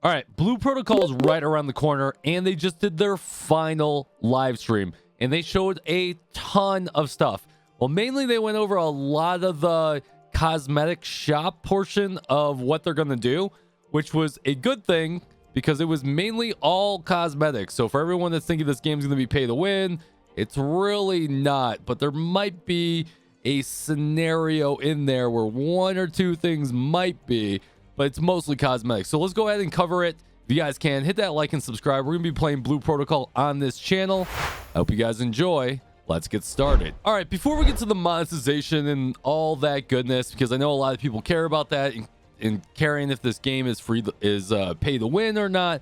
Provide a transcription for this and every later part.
All right, Blue Protocol is right around the corner, and they just did their final live stream, and they showed a ton of stuff. Well, mainly they went over a lot of the cosmetic shop portion of what they're going to do, which was a good thing because it was mainly all cosmetics. So for everyone that's thinking this game's going to be pay to win, it's really not. But there might be a scenario in there where one or two things might be, but it's mostly cosmetics. So let's go ahead and cover it. If you guys can, hit that like and subscribe. We're going to be playing Blue Protocol on this channel. I hope you guys enjoy. Let's get started. All right, before we get to the monetization and all that goodness, because I know a lot of people care about that and caring if this game is pay to win or not.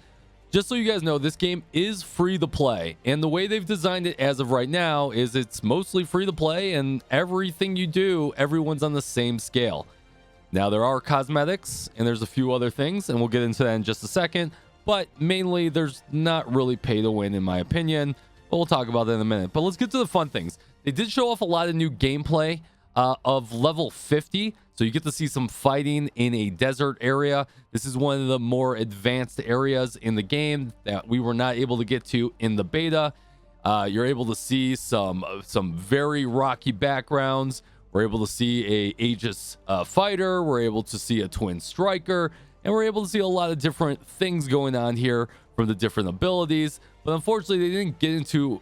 Just so you guys know, this game is free to play, and the way they've designed it as of right now is it's mostly free to play, and everything you do, everyone's on the same scale. Now there are cosmetics and there's a few other things, and we'll get into that in just a second, but mainly there's not really pay to win in my opinion, but we'll talk about that in a minute. But let's get to the fun things. They did show off a lot of new gameplay of level 50, so you get to see some fighting in a desert area. This is one of the more advanced areas in the game that we were not able to get to in the beta. You're able to see some very rocky backgrounds. We're able to see a Aegis fighter. We're able to see a twin striker, and we're able to see a lot of different things going on here from the different abilities. But unfortunately, they didn't get into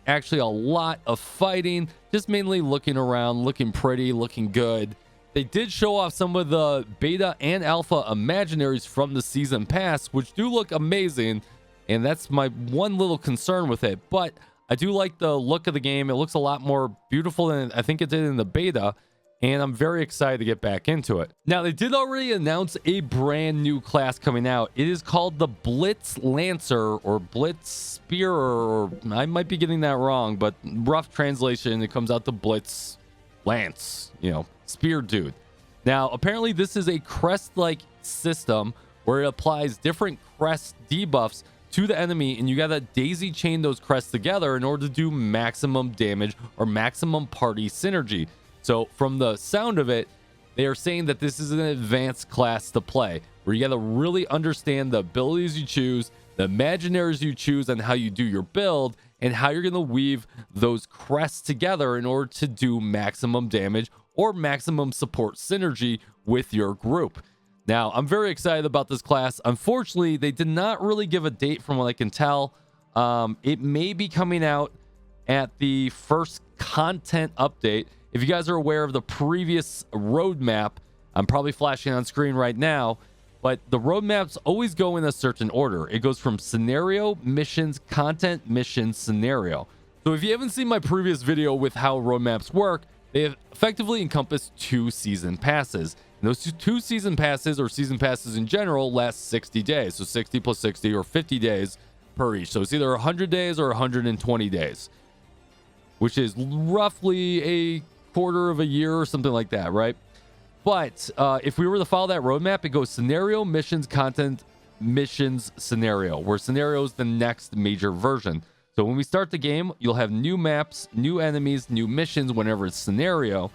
actually a lot of fighting, just mainly looking around, looking pretty, looking good. They did show off some of the beta and alpha imaginaries from the season pass, which do look amazing, and that's my one little concern with it. But I do like the look of the game. It looks a lot more beautiful than I think it did in the beta, and I'm very excited to get back into it. Now, they did already announce a brand new class coming out. It is called the Blitz Lancer or Blitz Spear, or I might be getting that wrong, but rough translation, it comes out to Blitz Lance, you know, Spear Dude. Now, apparently this is a crest-like system where it applies different crest debuffs to the enemy, and you gotta daisy chain those crests together in order to do maximum damage or maximum party synergy. So from the sound of it, they are saying that this is an advanced class to play, where you got to really understand the abilities you choose, the imaginaries you choose, and how you do your build, and how you're going to weave those crests together in order to do maximum damage or maximum support synergy with your group. Now, I'm very excited about this class. Unfortunately, they did not really give a date from what I can tell. It may be coming out at the first content update. If you guys are aware of the previous roadmap, I'm probably flashing on screen right now, but the roadmaps always go in a certain order. It goes from scenario, missions, content, mission, scenario. So if you haven't seen my previous video with how roadmaps work, they effectively encompass 2 season passes. And those 2 season passes, or season passes in general, last 60 days. So 60 plus 60 or 50 days per each. So it's either 100 days or 120 days, which is roughly a quarter of a year or something like that, right? But if we were to follow that roadmap, it goes scenario, missions, content, missions, scenario, where scenario is the next major version. So when we start the game, you'll have new maps, new enemies, new missions whenever it's scenario.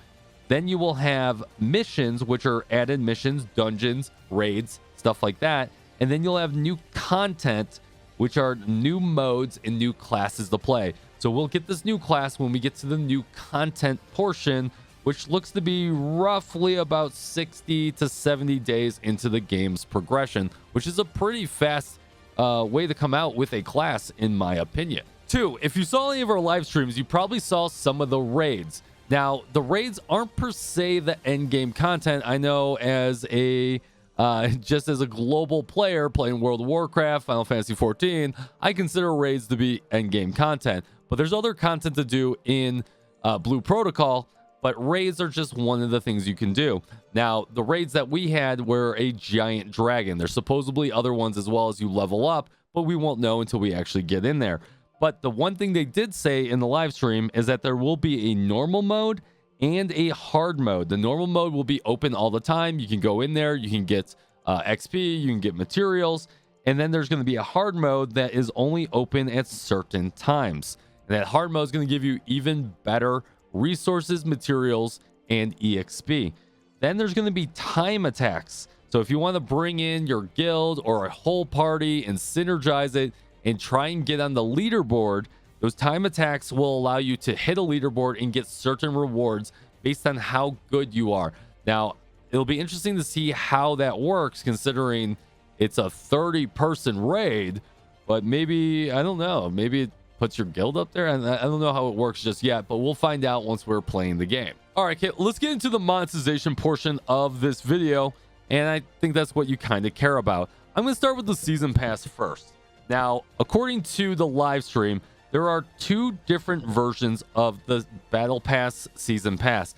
Then you will have missions, which are added missions, dungeons, raids, stuff like that. And then you'll have new content, which are new modes and new classes to play. So we'll get this new class when we get to the new content portion, which looks to be roughly about 60 to 70 days into the game's progression, which is a pretty fast way to come out with a class, in my opinion. 2, if you saw any of our live streams, you probably saw some of the raids. Now, the raids aren't per se the end game content. I know as a just as a global player playing World of Warcraft, Final Fantasy 14, I consider raids to be end game content. But there's other content to do in Blue Protocol, but raids are just one of the things you can do. Now, the raids that we had were a giant dragon. There's supposedly other ones as well as you level up, but we won't know until we actually get in there. But the one thing they did say in the live stream is that there will be a normal mode and a hard mode. The normal mode will be open all the time. You can go in there, you can get XP, you can get materials, and then there's going to be a hard mode that is only open at certain times. And that hard mode is going to give you even better resources, materials, and EXP. Then there's going to be time attacks. So if you want to bring in your guild or a whole party and synergize it and try and get on the leaderboard, those time attacks will allow you to hit a leaderboard and get certain rewards based on how good you are. Now, it'll be interesting to see how that works, considering it's a 30-person raid, but maybe, I don't know, maybe it puts your guild up there. And I don't know how it works just yet, but we'll find out once we're playing the game. All right, Kit, let's get into the monetization portion of this video, and I think that's what you kind of care about. I'm going to start with the season pass first. Now, according to the live stream, there are 2 different versions of the Battle Pass season pass.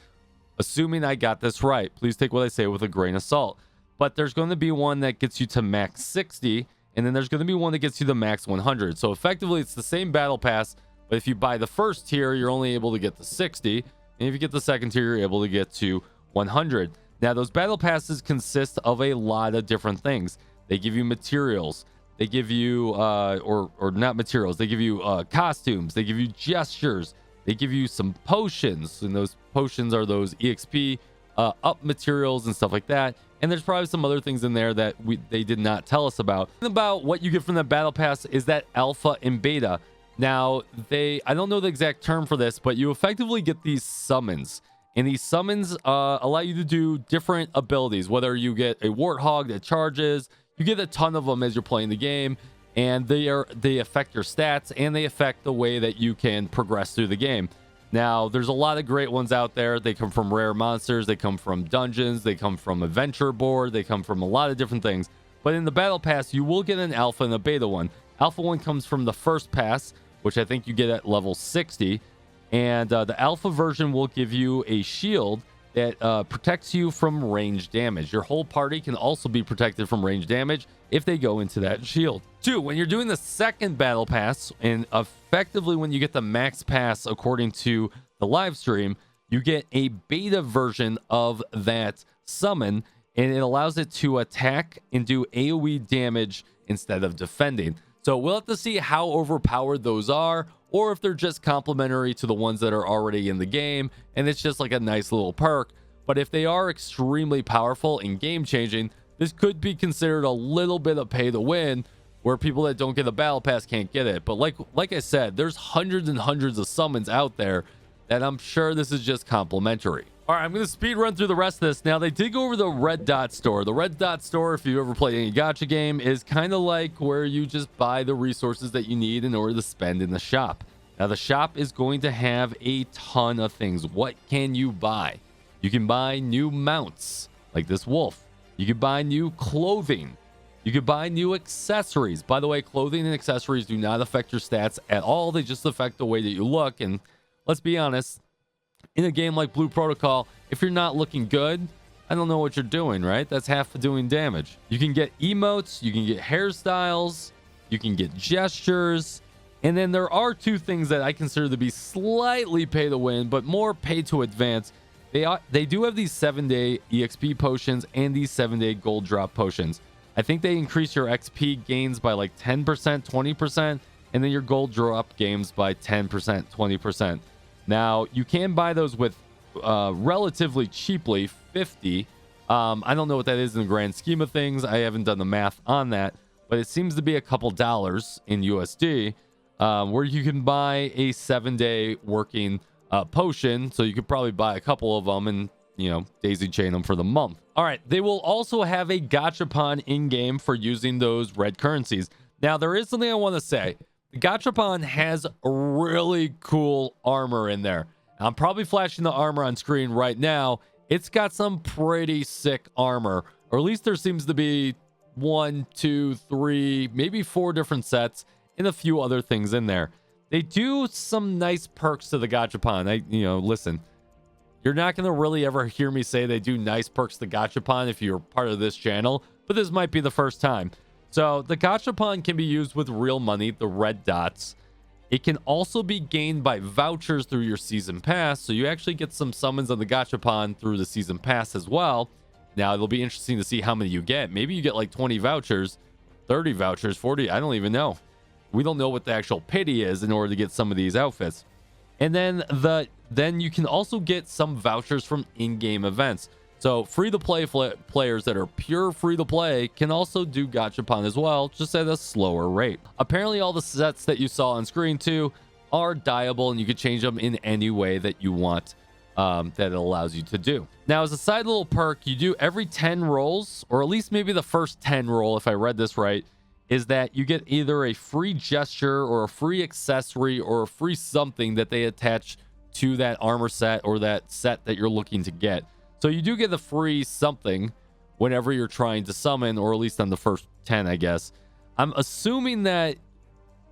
Assuming I got this right, please take what I say with a grain of salt. But there's going to be one that gets you to max 60, and then there's going to be one that gets you to max 100. So effectively, it's the same Battle Pass, but if you buy the first tier, you're only able to get to 60. And if you get the second tier, you're able to get to 100. Now, those Battle Passes consist of a lot of different things. They give you materials. They give you, or not materials, they give you costumes, they give you gestures, they give you some potions, and those potions are those EXP up materials and stuff like that. And there's probably some other things in there that they did not tell us about. And about what you get from the Battle Pass is that alpha and beta. Now, I don't know the exact term for this, but you effectively get these summons. And these summons allow you to do different abilities, whether you get a warthog that charges. You get a ton of them as you're playing the game, and they affect your stats, and they affect the way that you can progress through the game. Now, there's a lot of great ones out there. They come from rare monsters, they come from dungeons, they come from adventure board, they come from a lot of different things. But in the Battle Pass, you will get an alpha and a beta one. Alpha one comes from the first pass, which I think you get at level 60. And the alpha version will give you a shield that protects you from range damage. Your whole party can also be protected from range damage if they go into that shield. 2, when you're doing the second Battle Pass, and effectively when you get the max pass according to the live stream, you get a beta version of that summon, and it allows it to attack and do AoE damage instead of defending. So we'll have to see how overpowered those are, or if they're just complementary to the ones that are already in the game, and it's just like a nice little perk. But if they are extremely powerful and game-changing, this could be considered a little bit of pay to win, where people that don't get a Battle Pass can't get it. But like I said, there's hundreds and hundreds of summons out there that I'm sure this is just complimentary. All right, I'm going to speed run through the rest of this. Now, they did go over the Red Dot store. The Red Dot store, if you ever played any gacha game, is kind of like where you just buy the resources that you need in order to spend in the shop. Now, the shop is going to have a ton of things. What can you buy? You can buy new mounts, like this wolf. You can buy new clothing. You can buy new accessories. By the way, clothing and accessories do not affect your stats at all. They just affect the way that you look. And let's be honest, in a game like Blue Protocol, if you're not looking good, I don't know what you're doing, right? That's half of doing damage. You can get emotes, you can get hairstyles, you can get gestures, and then there are 2 things that I consider to be slightly pay to win, but more pay to advance. They do have these 7-day EXP potions and these 7-day gold drop potions. I think they increase your XP gains by like 10%, 20%, and then your gold drop gains by 10%, 20%. Now, you can buy those with relatively cheaply, 50. I don't know what that is in the grand scheme of things. I haven't done the math on that, but it seems to be a couple dollars in USD, where you can buy a 7-day working potion. So you could probably buy a couple of them and, daisy chain them for the month. All right, they will also have a gachapon in-game for using those red currencies. Now, there is something I want to say. The gachapon has really cool armor in there. I'm probably flashing the armor on screen right now. It's got some pretty sick armor, or at least there seems to be 1, 2, 3, maybe 4 different sets and a few other things in there. They do some nice perks to the gachapon. Listen, you're not going to really ever hear me say they do nice perks to gachapon if you're part of this channel, but this might be the first time. So the gachapon can be used with real money, the red dots. It can also be gained by vouchers through your season pass. So you actually get some summons on the gachapon through the season pass as well. Now, it'll be interesting to see how many you get. Maybe you get like 20 vouchers, 30 vouchers, 40. I don't even know. We don't know what the actual pity is in order to get some of these outfits. And then you can also get some vouchers from in-game events. So free-to-play players that are pure free-to-play can also do gachapon as well, just at a slower rate. Apparently all the sets that you saw on screen too are dyeable, and you can change them in any way that you want, that it allows you to do. Now, as a side little perk, you do every 10 rolls, or at least maybe the first 10 roll, if I read this right, is that you get either a free gesture or a free accessory or a free something that they attach to that armor set or that set that you're looking to get. So you do get a free something whenever you're trying to summon, or at least on the first 10, I guess. I'm assuming that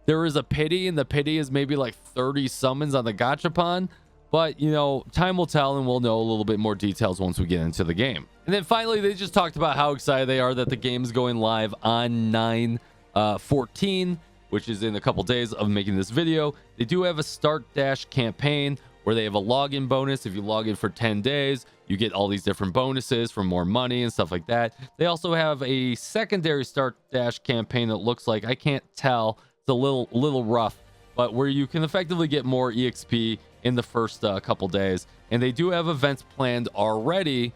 there is a pity, and the pity is maybe like 30 summons on the gachapon. But, you know, time will tell, and we'll know a little bit more details once we get into the game. And then finally, they just talked about how excited they are that the game is going live on 9/14, which is in a couple days of making this video. They do have a Start Dash campaign where they have a login bonus. If you log in for 10 days, you get all these different bonuses for more money and stuff like that. They also have a secondary Start Dash campaign that looks like, I can't tell, it's a little rough, but where you can effectively get more EXP in the first couple days. And they do have events planned already,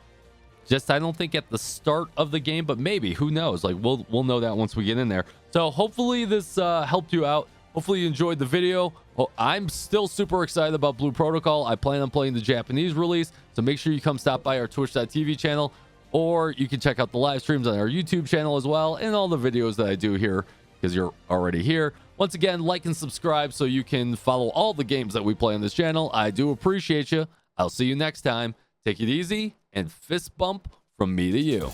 just I don't think at the start of the game, but maybe, who knows? Like we'll know that once we get in there. So hopefully this helped you out. Hopefully you enjoyed the video. Well, I'm still super excited about Blue Protocol. I plan on playing the Japanese release, so make sure you come stop by our twitch.tv channel, or you can check out the live streams on our YouTube channel as well, and all the videos that I do here, because you're already here. Once again, like and subscribe so you can follow all the games that we play on this channel. I do appreciate you. I'll see you next time. Take it easy, and fist bump from me to you.